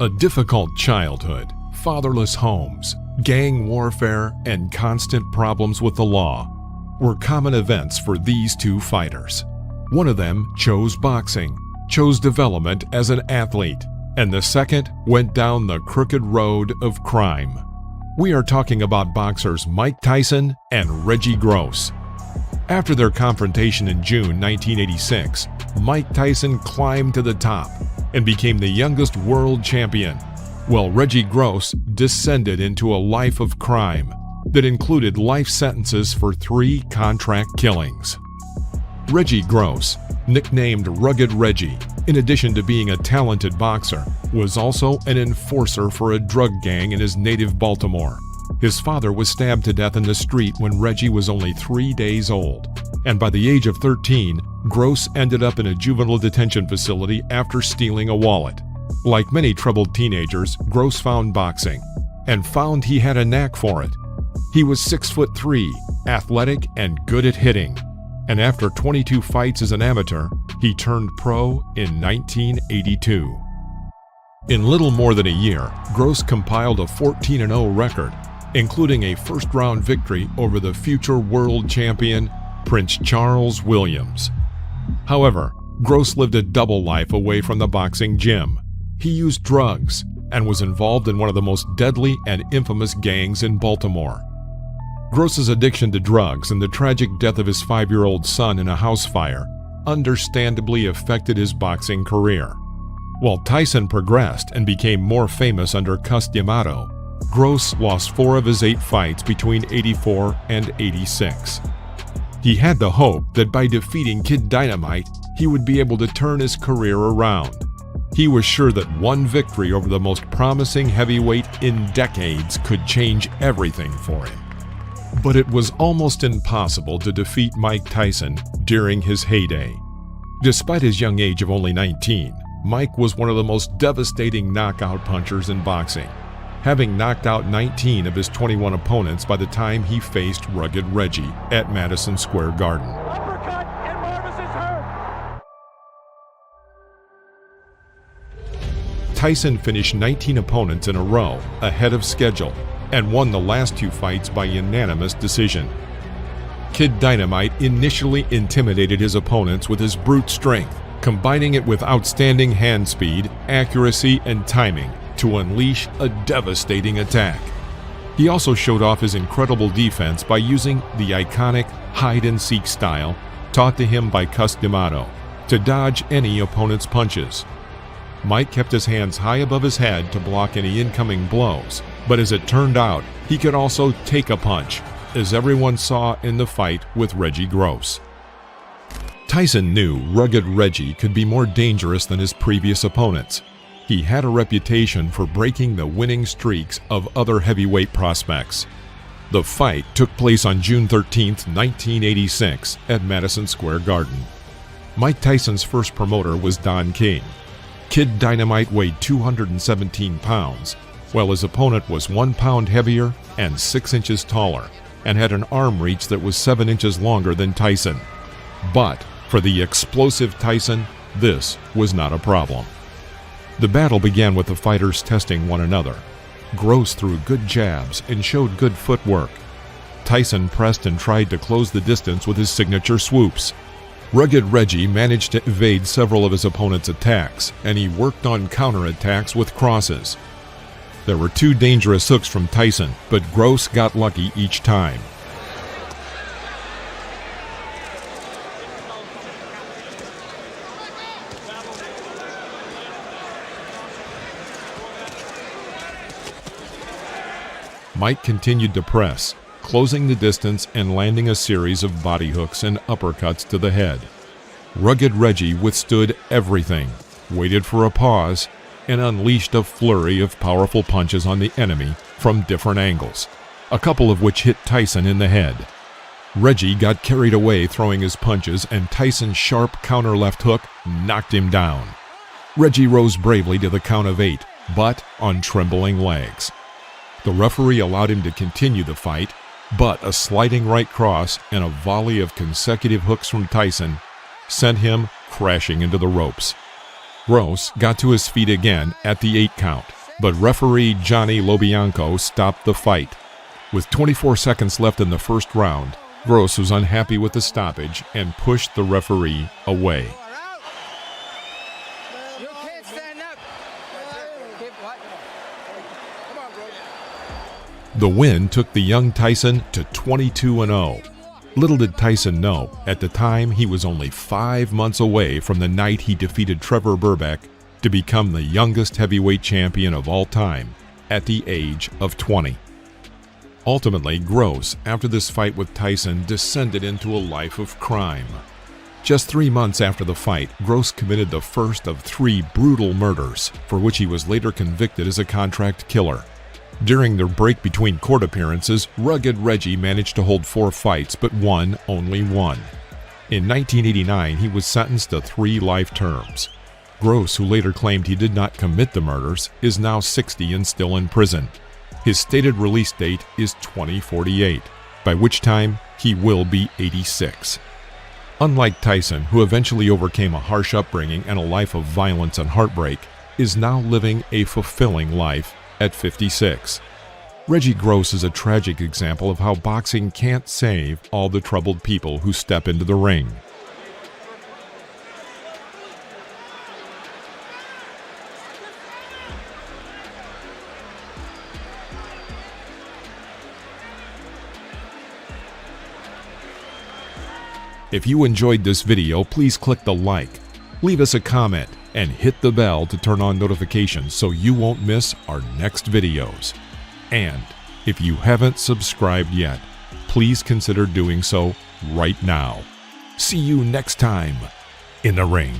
A difficult childhood, fatherless homes, gang warfare, and constant problems with the law were common events for these two fighters. One of them chose boxing, chose development as an athlete, and the second went down the crooked road of crime. We are talking about boxers Mike Tyson and Reggie Gross. After their confrontation in June 1986, Mike Tyson climbed to the top and became the youngest world champion, while Reggie Gross descended into a life of crime that included life sentences for 3 contract killings. Reggie Gross, nicknamed Rugged Reggie, in addition to being a talented boxer, was also an enforcer for a drug gang in his native Baltimore. His father was stabbed to death in the street when Reggie was only 3 days old, and by the age of 13, Gross ended up in a juvenile detention facility after stealing a wallet. Like many troubled teenagers, Gross found boxing and found he had a knack for it. He was 6'3", athletic and good at hitting, and after 22 fights as an amateur, he turned pro in 1982. In little more than a year, Gross compiled a 14-0 record, including a first-round victory over the future world champion, Prince Charles Williams. However, Gross lived a double life away from the boxing gym. He used drugs and was involved in one of the most deadly and infamous gangs in Baltimore. Gross's addiction to drugs and the tragic death of his 5-year-old son in a house fire understandably affected his boxing career. While Tyson progressed and became more famous under Cus D'Amato, Gross lost 4 of his 8 fights between 84 and 86. He had the hope that by defeating Kid Dynamite, he would be able to turn his career around. He was sure that one victory over the most promising heavyweight in decades could change everything for him. But it was almost impossible to defeat Mike Tyson during his heyday. Despite his young age of only 19, Mike was one of the most devastating knockout punchers in boxing, having knocked out 19 of his 21 opponents by the time he faced Rugged Reggie at Madison Square Garden. Uppercut, and Marvis is hurt. Tyson finished 19 opponents in a row ahead of schedule and won the last 2 fights by unanimous decision. Kid Dynamite initially intimidated his opponents with his brute strength, combining it with outstanding hand speed, accuracy, and timing to unleash a devastating attack. He also showed off his incredible defense by using the iconic hide-and-seek style taught to him by Cus D'Amato to dodge any opponent's punches. Mike kept his hands high above his head to block any incoming blows, but as it turned out, he could also take a punch, as everyone saw in the fight with Reggie Gross. Tyson knew Rugged Reggie could be more dangerous than his previous opponents. He had a reputation for breaking the winning streaks of other heavyweight prospects. The fight took place on June 13, 1986 at Madison Square Garden. Mike Tyson's first promoter was Don King. Kid Dynamite weighed 217 pounds, while his opponent was 1 pound heavier and 6 inches taller, and had an arm reach that was 7 inches longer than Tyson. But for the explosive Tyson, this was not a problem. The battle began with the fighters testing one another. Gross threw good jabs and showed good footwork. Tyson pressed and tried to close the distance with his signature swoops. Rugged Reggie managed to evade several of his opponent's attacks, and he worked on counterattacks with crosses. There were 2 dangerous hooks from Tyson, but Gross got lucky each time. Mike continued to press, closing the distance and landing a series of body hooks and uppercuts to the head. Rugged Reggie withstood everything, waited for a pause, and unleashed a flurry of powerful punches on the enemy from different angles, a couple of which hit Tyson in the head. Reggie got carried away throwing his punches, and Tyson's sharp counter left hook knocked him down. Reggie rose bravely to the count of 8, but on trembling legs. The referee allowed him to continue the fight, but a sliding right cross and a volley of consecutive hooks from Tyson sent him crashing into the ropes. Gross got to his feet again at the 8 count, but referee Johnny Lobianco stopped the fight. With 24 seconds left in the first round, Gross was unhappy with the stoppage and pushed the referee away. You can't stand up. The win took the young Tyson to 22-0. Little did Tyson know, at the time he was only 5 months away from the night he defeated Trevor Burbeck to become the youngest heavyweight champion of all time at the age of 20. Ultimately, Gross, after this fight with Tyson, descended into a life of crime. Just 3 months after the fight, Gross committed the first of 3 brutal murders, for which he was later convicted as a contract killer. During their break between court appearances, Rugged Reggie managed to hold 4 fights but won only 1. In 1989, he was sentenced to 3 life terms. Gross, who later claimed he did not commit the murders, is now 60 and still in prison. His stated release date is 2048, by which time he will be 86. Unlike Tyson, who eventually overcame a harsh upbringing and a life of violence and heartbreak, is now living a fulfilling life at 56. Reggie Gross is a tragic example of how boxing can't save all the troubled people who step into the ring. If you enjoyed this video, please click the like, leave us a comment, and hit the bell to turn on notifications so you won't miss our next videos. And if you haven't subscribed yet, please consider doing so right now. See you next time in the ring.